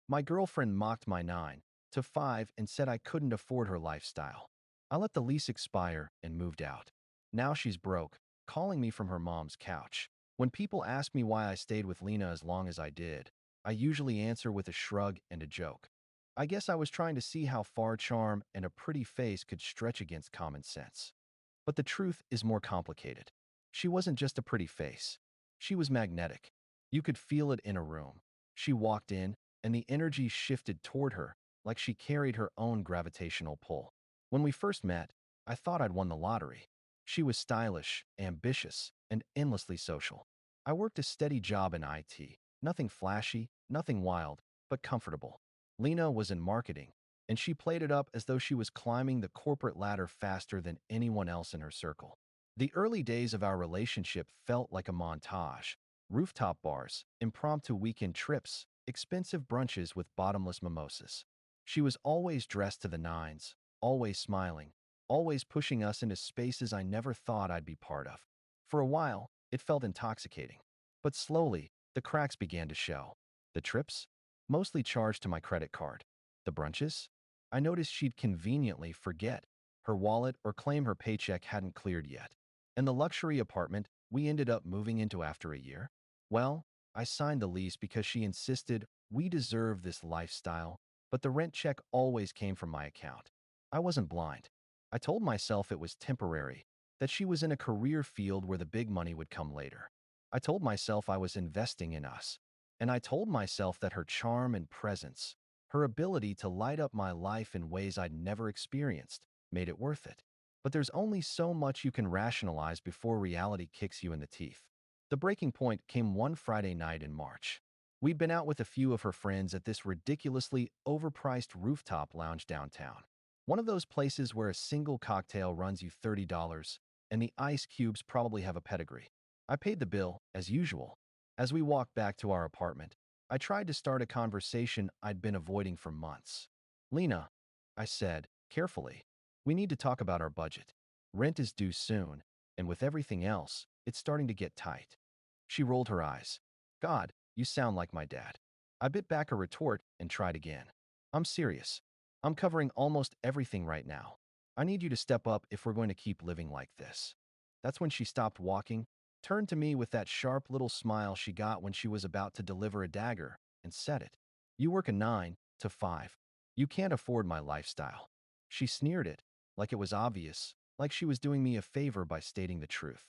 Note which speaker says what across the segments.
Speaker 1: My girlfriend mocked my 9 to 5 and said I couldn't afford her lifestyle. I let the lease expire and moved out. Now she's broke, calling me from her mom's couch. When people ask me why I stayed with Lena as long as I did, I usually answer with a shrug and a joke. I guess I was trying to see how far charm and a pretty face could stretch against common sense. But the truth is more complicated. She wasn't just a pretty face. She was magnetic. You could feel it in a room. She walked in, and the energy shifted toward her, like she carried her own gravitational pull. When we first met, I thought I'd won the lottery. She was stylish, ambitious, and endlessly social. I worked a steady job in IT. Nothing flashy, nothing wild, but comfortable. Lena was in marketing, and she played it up as though she was climbing the corporate ladder faster than anyone else in her circle. The early days of our relationship felt like a montage. Rooftop bars, impromptu weekend trips, expensive brunches with bottomless mimosas. She was always dressed to the nines, always smiling, always pushing us into spaces I never thought I'd be part of. For a while, it felt intoxicating. But slowly, the cracks began to show. The trips? Mostly charged to my credit card. The brunches? I noticed she'd conveniently forget her wallet or claim her paycheck hadn't cleared yet. And the luxury apartment we ended up moving into after a year? Well, I signed the lease because she insisted we deserve this lifestyle, but the rent check always came from my account. I wasn't blind. I told myself it was temporary, that she was in a career field where the big money would come later. I told myself I was investing in us. And I told myself that her charm and presence, her ability to light up my life in ways I'd never experienced, made it worth it. But there's only so much you can rationalize before reality kicks you in the teeth. The breaking point came one Friday night in March. We'd been out with a few of her friends at this ridiculously overpriced rooftop lounge downtown. One of those places where a single cocktail runs you $30 and the ice cubes probably have a pedigree. I paid the bill, as usual. As we walked back to our apartment, I tried to start a conversation I'd been avoiding for months. Lena, I said, carefully, we need to talk about our budget. Rent is due soon, and with everything else, it's starting to get tight. She rolled her eyes. God, you sound like my dad. I bit back a retort and tried again. I'm serious. I'm covering almost everything right now. I need you to step up if we're going to keep living like this. That's when she stopped walking, turned to me with that sharp little smile she got when she was about to deliver a dagger, and said it. You work a 9 to 5. You can't afford my lifestyle. She sneered it, like it was obvious, like she was doing me a favor by stating the truth.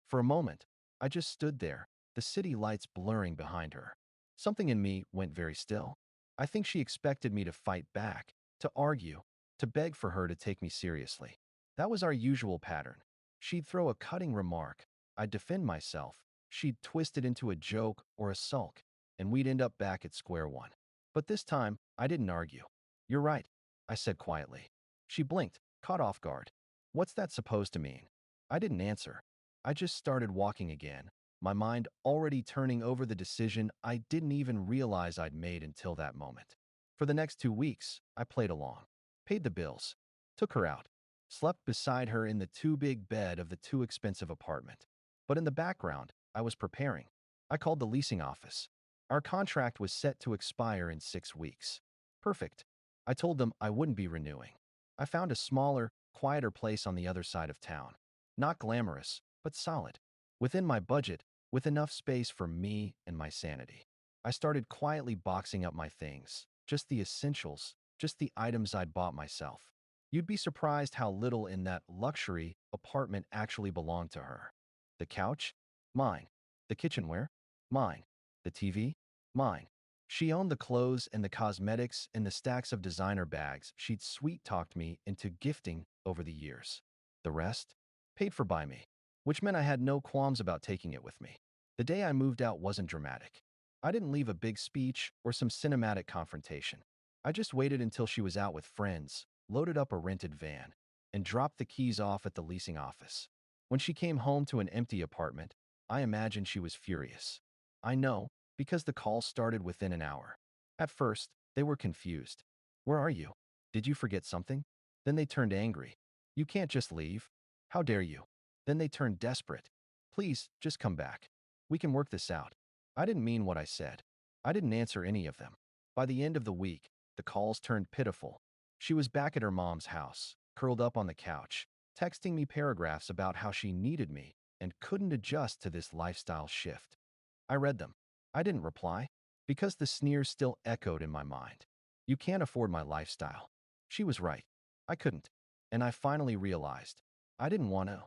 Speaker 1: For a moment, I just stood there, the city lights blurring behind her. Something in me went very still. I think she expected me to fight back, to argue, to beg for her to take me seriously. That was our usual pattern. She'd throw a cutting remark, I'd defend myself, she'd twist it into a joke or a sulk, and we'd end up back at square one. But this time, I didn't argue. You're right, I said quietly. She blinked, caught off guard. What's that supposed to mean? I didn't answer. I just started walking again, my mind already turning over the decision I didn't even realize I'd made until that moment. For the next 2 weeks, I played along, paid the bills, took her out, slept beside her in the too big bed of the too expensive apartment. But in the background, I was preparing. I called the leasing office. Our contract was set to expire in 6 weeks. Perfect. I told them I wouldn't be renewing. I found a smaller, quieter place on the other side of town. Not glamorous, but solid. Within my budget, with enough space for me and my sanity. I started quietly boxing up my things, just the essentials, just the items I'd bought myself. You'd be surprised how little in that luxury apartment actually belonged to her. The couch? Mine. The kitchenware? Mine. The TV? Mine. She owned the clothes and the cosmetics and the stacks of designer bags she'd sweet-talked me into gifting over the years. The rest? Paid for by me, which meant I had no qualms about taking it with me. The day I moved out wasn't dramatic. I didn't leave a big speech or some cinematic confrontation. I just waited until she was out with friends, loaded up a rented van, and dropped the keys off at the leasing office. When she came home to an empty apartment, I imagined she was furious. I know, because the call started within an hour. At first, they were confused. Where are you? Did you forget something? Then they turned angry. You can't just leave. How dare you? Then they turned desperate. Please, just come back. We can work this out. I didn't mean what I said. I didn't answer any of them. By the end of the week, the calls turned pitiful. She was back at her mom's house, curled up on the couch, texting me paragraphs about how she needed me and couldn't adjust to this lifestyle shift. I read them. I didn't reply, because the sneers still echoed in my mind. You can't afford my lifestyle. She was right. I couldn't. And I finally realized I didn't want to.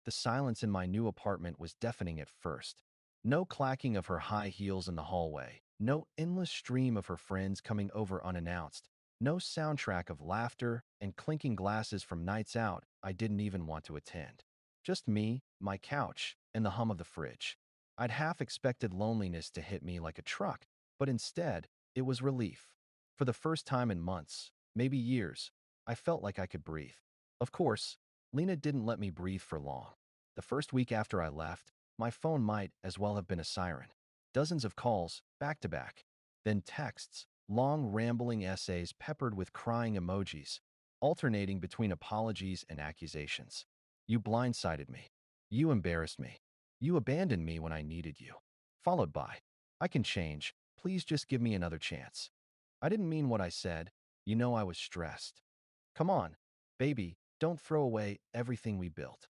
Speaker 1: The silence in my new apartment was deafening at first. No clacking of her high heels in the hallway, no endless stream of her friends coming over unannounced, no soundtrack of laughter and clinking glasses from nights out I didn't even want to attend. Just me, my couch, and the hum of the fridge. I'd half expected loneliness to hit me like a truck, but instead, it was relief. For the first time in months, maybe years, I felt like I could breathe. Of course, Lena didn't let me breathe for long. The first week after I left, my phone might as well have been a siren. Dozens of calls, back to back. Then texts, long rambling essays peppered with crying emojis, alternating between apologies and accusations. You blindsided me. You embarrassed me. You abandoned me when I needed you. Followed by, I can change. Please just give me another chance. I didn't mean what I said. You know I was stressed. Come on, baby, don't throw away everything we built.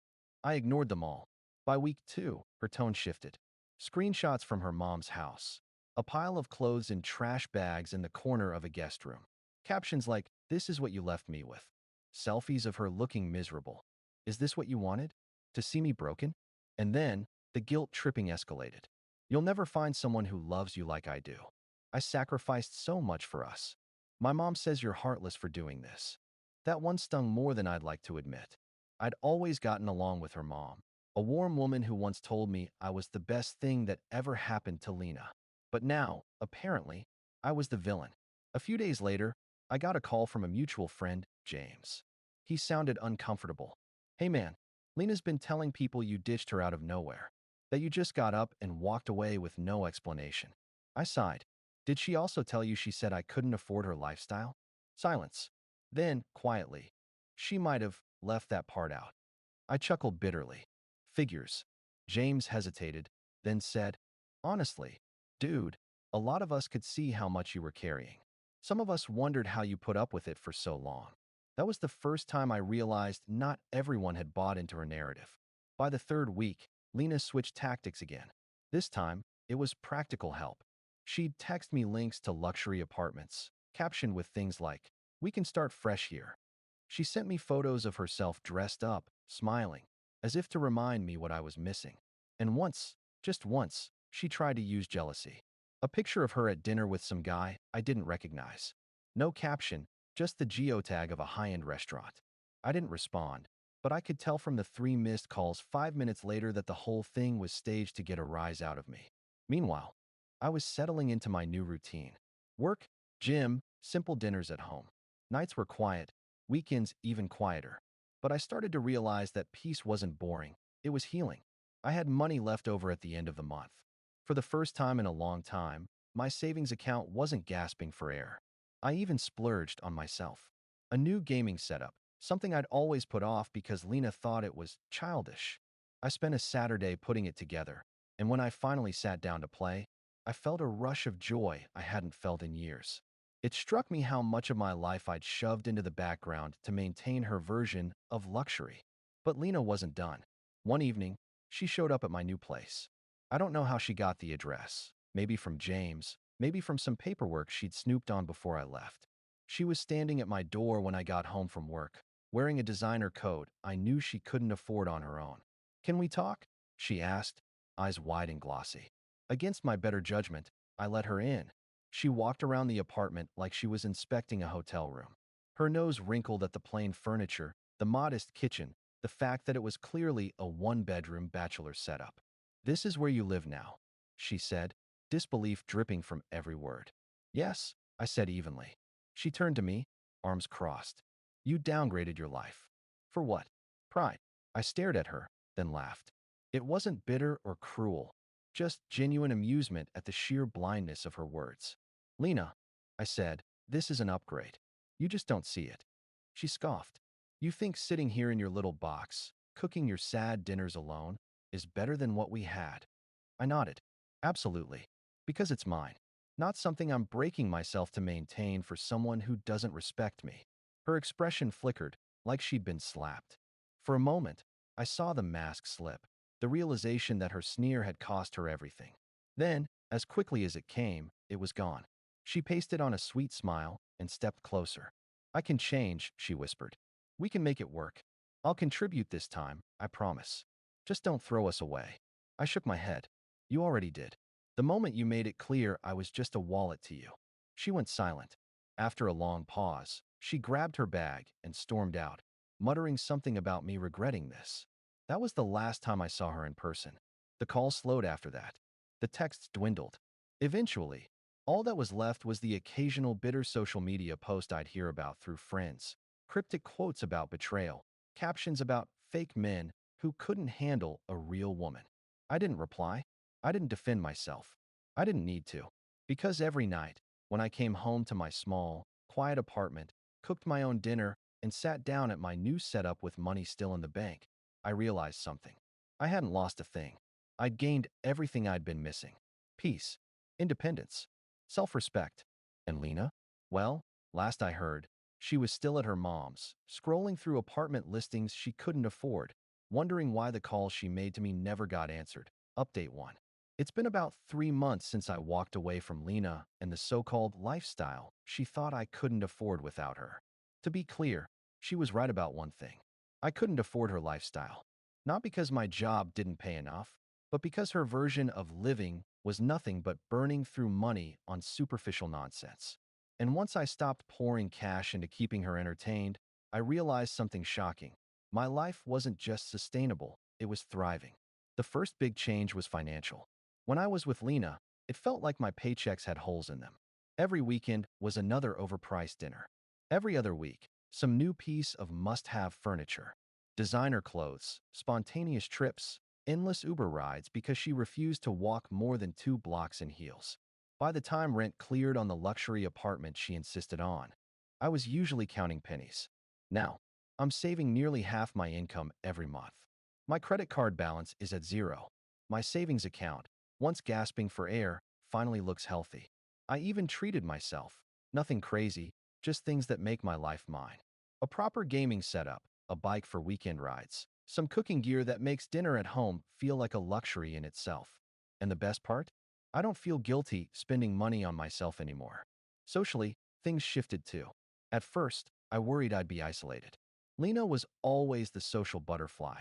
Speaker 1: I ignored them all. By week 2, her tone shifted. Screenshots from her mom's house. A pile of clothes in trash bags in the corner of a guest room. Captions like, "This is what you left me with." Selfies of her looking miserable. Is this what you wanted? To see me broken? And then, the guilt tripping escalated. You'll never find someone who loves you like I do. I sacrificed so much for us. My mom says you're heartless for doing this. That one stung more than I'd like to admit. I'd always gotten along with her mom, a warm woman who once told me I was the best thing that ever happened to Lena. But now, apparently, I was the villain. A few days later, I got a call from a mutual friend, James. He sounded uncomfortable. "Hey man, Lena's been telling people you ditched her out of nowhere, that you just got up and walked away with no explanation." I sighed. "Did she also tell you she said I couldn't afford her lifestyle?" Silence. Then, quietly, "She might have left that part out." I chuckled bitterly. "Figures." James hesitated, then said, "Honestly, dude, a lot of us could see how much you were carrying. Some of us wondered how you put up with it for so long." That was the first time I realized not everyone had bought into her narrative. By the third week, Lena switched tactics again. This time, it was practical help. She'd text me links to luxury apartments, captioned with things like, "We can start fresh here." She sent me photos of herself dressed up, smiling, as if to remind me what I was missing. And once, just once, she tried to use jealousy. A picture of her at dinner with some guy I didn't recognize. No caption, just the geotag of a high-end restaurant. I didn't respond, but I could tell from the 3 missed calls 5 minutes later that the whole thing was staged to get a rise out of me. Meanwhile, I was settling into my new routine. Work, gym, simple dinners at home. Nights were quiet, weekends even quieter. But I started to realize that peace wasn't boring, it was healing. I had money left over at the end of the month. For the first time in a long time, my savings account wasn't gasping for air. I even splurged on myself. A new gaming setup, something I'd always put off because Lena thought it was childish. I spent a Saturday putting it together, and when I finally sat down to play, I felt a rush of joy I hadn't felt in years. It struck me how much of my life I'd shoved into the background to maintain her version of luxury. But Lena wasn't done. One evening, she showed up at my new place. I don't know how she got the address. Maybe from James, maybe from some paperwork she'd snooped on before I left. She was standing at my door when I got home from work, wearing a designer coat I knew she couldn't afford on her own. "Can we talk?" she asked, eyes wide and glossy. Against my better judgment, I let her in. She walked around the apartment like she was inspecting a hotel room. Her nose wrinkled at the plain furniture, the modest kitchen, the fact that it was clearly a one-bedroom bachelor setup. "This is where you live now," she said, disbelief dripping from every word. "Yes," I said evenly. She turned to me, arms crossed. "You downgraded your life." "For what?" "Pride." I stared at her, then laughed. It wasn't bitter or cruel, just genuine amusement at the sheer blindness of her words. "Lena," I said, "this is an upgrade. You just don't see it." She scoffed. "You think sitting here in your little box, cooking your sad dinners alone, is better than what we had?" I nodded. "Absolutely. Because it's mine." not something I'm breaking myself to maintain for someone who doesn't respect me. Her expression flickered, like she'd been slapped. For a moment, I saw the mask slip, the realization that her sneer had cost her everything. Then, as quickly as it came, it was gone. She pasted on a sweet smile and stepped closer. I can change, she whispered. We can make it work. I'll contribute this time, I promise. Just don't throw us away. I shook my head. You already did. The moment you made it clear I was just a wallet to you. She went silent. After a long pause, she grabbed her bag and stormed out, muttering something about me regretting this. That was the last time I saw her in person. The call slowed after that. The texts dwindled. Eventually, all that was left was the occasional bitter social media post I'd hear about through friends, cryptic quotes about betrayal, captions about fake men who couldn't handle a real woman. I didn't reply. I didn't defend myself. I didn't need to. Because every night, when I came home to my small, quiet apartment, cooked my own dinner, and sat down at my new setup with money still in the bank, I realized something. I hadn't lost a thing. I'd gained everything I'd been missing. Peace, independence, self-respect. And Lena? Well, last I heard, she was still at her mom's, scrolling through apartment listings she couldn't afford, wondering why the calls she made to me never got answered. Update 1. It's been about 3 months since I walked away from Lena and the so-called lifestyle she thought I couldn't afford without her. To be clear, she was right about one thing. I couldn't afford her lifestyle. Not because my job didn't pay enough, but because her version of living was nothing but burning through money on superficial nonsense. And once I stopped pouring cash into keeping her entertained, I realized something shocking. My life wasn't just sustainable, it was thriving. The first big change was financial. When I was with Lena, it felt like my paychecks had holes in them. Every weekend was another overpriced dinner. Every other week, some new piece of must-have furniture. Designer clothes, spontaneous trips, endless Uber rides because she refused to walk more than 2 blocks in heels. By the time rent cleared on the luxury apartment she insisted on, I was usually counting pennies. Now, I'm saving nearly half my income every month. My credit card balance is at zero. My savings account, once gasping for air, finally looks healthy. I even treated myself. Nothing crazy, just things that make my life mine. A proper gaming setup, a bike for weekend rides, some cooking gear that makes dinner at home feel like a luxury in itself. And the best part? I don't feel guilty spending money on myself anymore. Socially, things shifted too. At first, I worried I'd be isolated. Lena was always the social butterfly,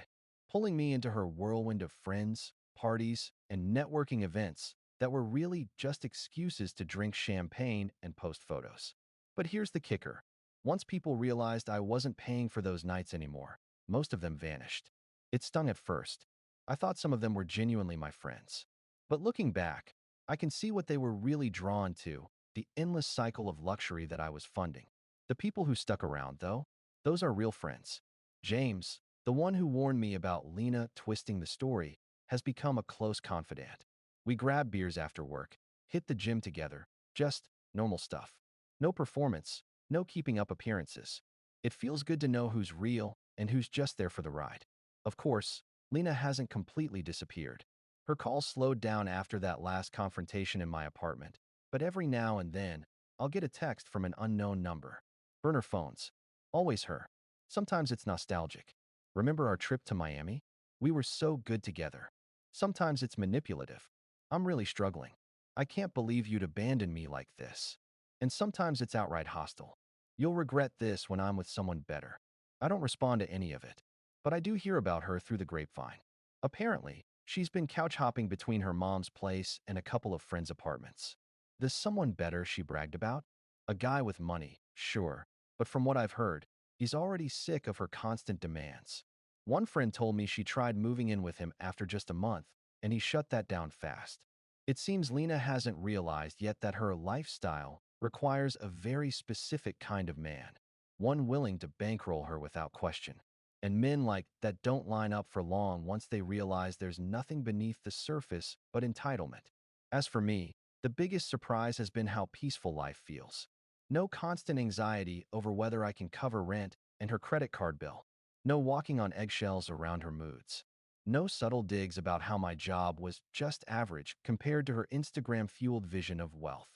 Speaker 1: pulling me into her whirlwind of friends, parties, and networking events that were really just excuses to drink champagne and post photos. But here's the kicker. Once people realized I wasn't paying for those nights anymore, most of them vanished. It stung at first. I thought some of them were genuinely my friends. But looking back, I can see what they were really drawn to, the endless cycle of luxury that I was funding. The people who stuck around, though, those are real friends. James, the one who warned me about Lena twisting the story, has become a close confidant. We grab beers after work, hit the gym together, just normal stuff. No performance, no keeping up appearances. It feels good to know who's real and who's just there for the ride. Of course, Lena hasn't completely disappeared. Her calls slowed down after that last confrontation in my apartment, but every now and then, I'll get a text from an unknown number. Burner phones. Always her. Sometimes it's nostalgic. Remember our trip to Miami? We were so good together. Sometimes it's manipulative. I'm really struggling. I can't believe you'd abandon me like this. And sometimes it's outright hostile. You'll regret this when I'm with someone better. I don't respond to any of it, but I do hear about her through the grapevine. Apparently, she's been couch hopping between her mom's place and a couple of friends' apartments. There's someone better she bragged about? A guy with money, sure, but from what I've heard, he's already sick of her constant demands. One friend told me she tried moving in with him after just a month, and he shut that down fast. It seems Lena hasn't realized yet that her lifestyle requires a very specific kind of man, one willing to bankroll her without question. And men like that don't line up for long once they realize there's nothing beneath the surface but entitlement. As for me, the biggest surprise has been how peaceful life feels. No constant anxiety over whether I can cover rent and her credit card bill. No walking on eggshells around her moods. No subtle digs about how my job was just average compared to her Instagram-fueled vision of wealth.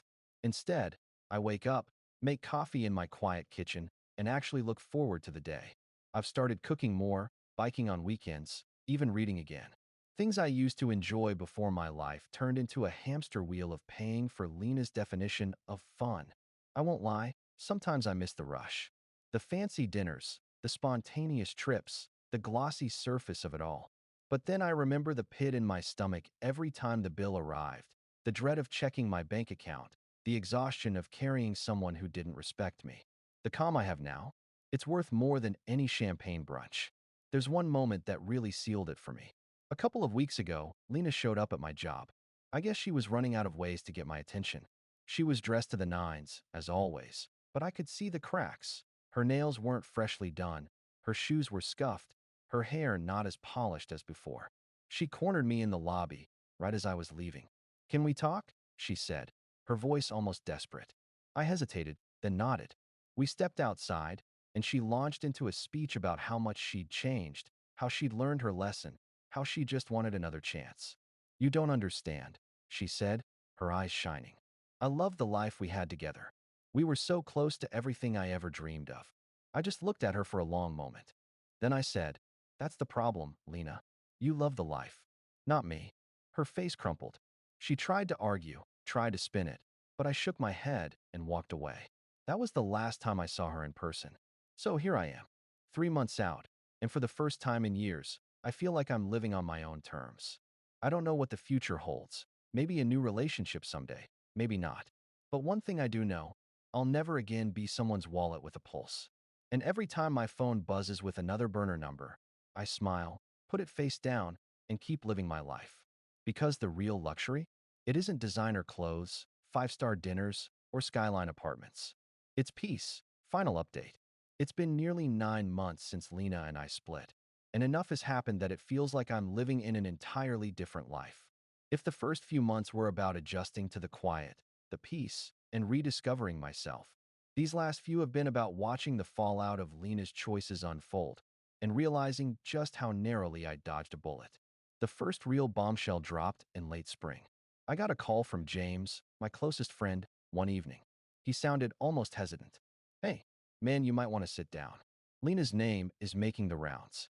Speaker 1: Instead, I wake up, make coffee in my quiet kitchen, and actually look forward to the day. I've started cooking more, biking on weekends, even reading again. Things I used to enjoy before my life turned into a hamster wheel of paying for Lena's definition of fun. I won't lie, sometimes I miss the rush. The fancy dinners, the spontaneous trips, the glossy surface of it all. But then I remember the pit in my stomach every time the bill arrived, the dread of checking my bank account, the exhaustion of carrying someone who didn't respect me. The calm I have now, it's worth more than any champagne brunch. There's one moment that really sealed it for me. A couple of weeks ago, Lena showed up at my job. I guess she was running out of ways to get my attention. She was dressed to the nines, as always, but I could see the cracks. Her nails weren't freshly done, her shoes were scuffed, her hair not as polished as before. She cornered me in the lobby, right as I was leaving. "Can we talk?" she said, her voice almost desperate. I hesitated, then nodded. We stepped outside, and she launched into a speech about how much she'd changed, how she'd learned her lesson, how she just wanted another chance. "You don't understand," she said, her eyes shining. "I loved the life we had together. We were so close to everything I ever dreamed of." I just looked at her for a long moment. Then I said, "That's the problem, Lena. You love the life. Not me." Her face crumpled. She tried to argue, tried to spin it, but I shook my head and walked away. That was the last time I saw her in person. So here I am, 3 months out, and for the first time in years, I feel like I'm living on my own terms. I don't know what the future holds. Maybe a new relationship someday, maybe not. But one thing I do know, I'll never again be someone's wallet with a pulse. And every time my phone buzzes with another burner number, I smile, put it face down, and keep living my life. Because the real luxury? It isn't designer clothes, five-star dinners, or skyline apartments. It's peace. Final update. It's been nearly 9 months since Lena and I split, and enough has happened that it feels like I'm living in an entirely different life. If the first few months were about adjusting to the quiet, the peace, and rediscovering myself, these last few have been about watching the fallout of Lena's choices unfold and realizing just how narrowly I dodged a bullet. The first real bombshell dropped in late spring. I got a call from James, my closest friend, one evening. He sounded almost hesitant. "Hey, man, you might want to sit down. Lena's name is making the rounds."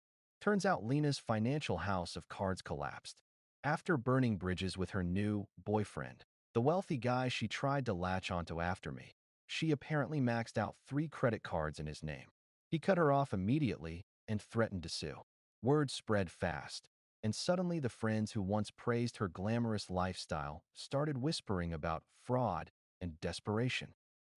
Speaker 1: Turns out Lena's financial house of cards collapsed. After burning bridges with her new boyfriend, the wealthy guy she tried to latch onto after me, she apparently maxed out 3 credit cards in his name. He cut her off immediately and threatened to sue. Word spread fast, and suddenly the friends who once praised her glamorous lifestyle started whispering about fraud and desperation.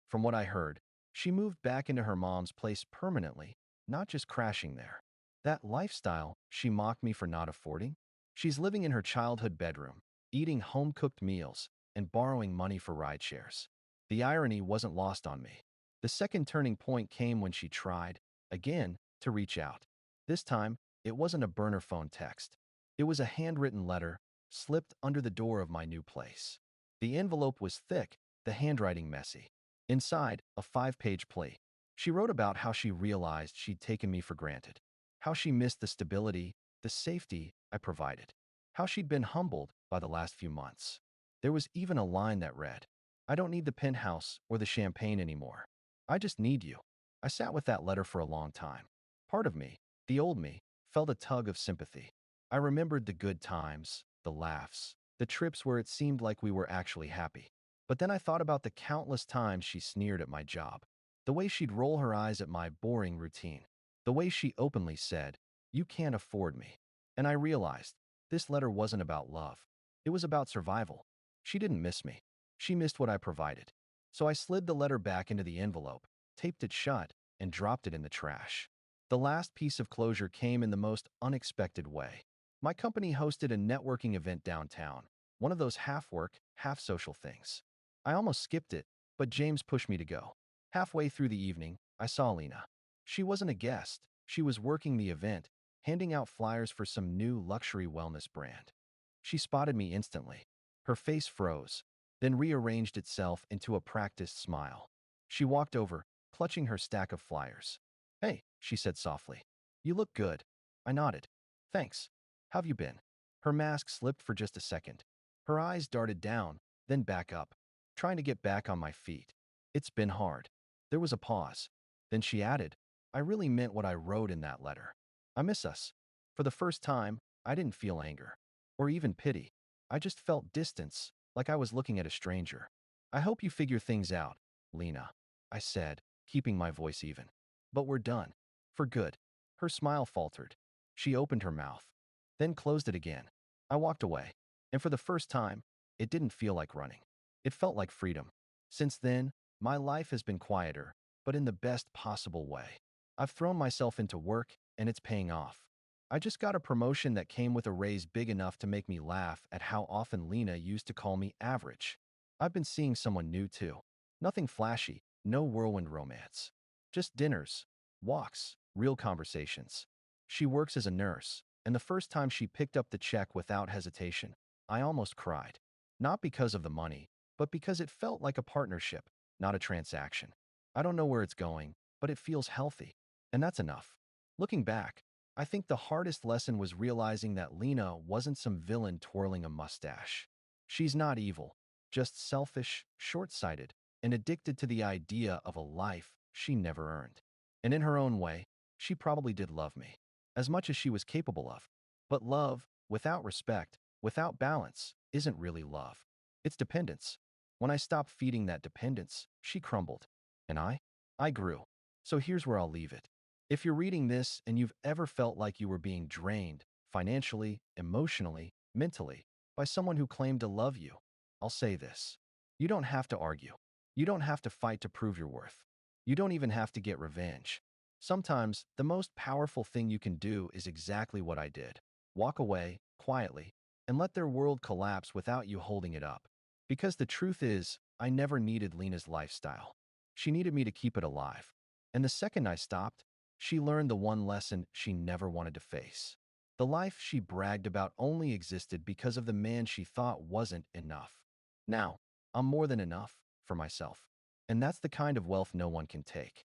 Speaker 1: From what I heard, she moved back into her mom's place permanently, not just crashing there. That lifestyle she mocked me for not affording? She's living in her childhood bedroom, eating home-cooked meals, and borrowing money for ride shares. The irony wasn't lost on me. The second turning point came when she tried, again, to reach out. This time, it wasn't a burner phone text. It was a handwritten letter, slipped under the door of my new place. The envelope was thick, the handwriting messy. Inside, a 5-page plea. She wrote about how she realized she'd taken me for granted, how she missed the stability, the safety I provided, how she'd been humbled by the last few months. There was even a line that read, "I don't need the penthouse or the champagne anymore. I just need you." I sat with that letter for a long time. Part of me, the old me, felt a tug of sympathy. I remembered the good times, the laughs, the trips where it seemed like we were actually happy. But then I thought about the countless times she sneered at my job, the way she'd roll her eyes at my boring routine, the way she openly said, "You can't afford me." And I realized this letter wasn't about love. It was about survival. She didn't miss me. She missed what I provided. So I slid the letter back into the envelope, taped it shut, and dropped it in the trash. The last piece of closure came in the most unexpected way. My company hosted a networking event downtown, one of those half-work, half-social things. I almost skipped it, but James pushed me to go. Halfway through the evening, I saw Lena. She wasn't a guest. She was working the event, handing out flyers for some new luxury wellness brand. She spotted me instantly. Her face froze, then rearranged itself into a practiced smile. She walked over, clutching her stack of flyers. "Hey," she said softly. "You look good." I nodded. "Thanks. How've you been?" Her mask slipped for just a second. Her eyes darted down, then back up. trying to get back on my feet. It's been hard. There was a pause. Then she added, I really meant what I wrote in that letter. I miss us. For the first time, I didn't feel anger or even pity. I just felt distance, like I was looking at a stranger. I hope you figure things out, Lena, I said, keeping my voice even. But we're done. For good. Her smile faltered. She opened her mouth, then closed it again. I walked away, and for the first time, it didn't feel like running. It felt like freedom. Since then, my life has been quieter, but in the best possible way. I've thrown myself into work, and it's paying off. I just got a promotion that came with a raise big enough to make me laugh at how often Lena used to call me average. I've been seeing someone new too. Nothing flashy, no whirlwind romance. Just dinners, walks, real conversations. She works as a nurse, and the first time she picked up the check without hesitation, I almost cried. Not because of the money, but because it felt like a partnership, not a transaction. I don't know where it's going, but it feels healthy. And that's enough. Looking back, I think the hardest lesson was realizing that Lena wasn't some villain twirling a mustache. She's not evil, just selfish, short-sighted, and addicted to the idea of a life she never earned. And in her own way, she probably did love me, as much as she was capable of. But love, without respect, without balance, isn't really love. It's dependence. When I stopped feeding that dependence, she crumbled. And I grew. So here's where I'll leave it. If you're reading this and you've ever felt like you were being drained, financially, emotionally, mentally, by someone who claimed to love you, I'll say this. You don't have to argue. You don't have to fight to prove your worth. You don't even have to get revenge. Sometimes, the most powerful thing you can do is exactly what I did. Walk away, quietly, and let their world collapse without you holding it up. Because the truth is, I never needed Lena's lifestyle. She needed me to keep it alive. And the second I stopped, she learned the one lesson she never wanted to face. The life she bragged about only existed because of the man she thought wasn't enough. Now, I'm more than enough for myself. And that's the kind of wealth no one can take.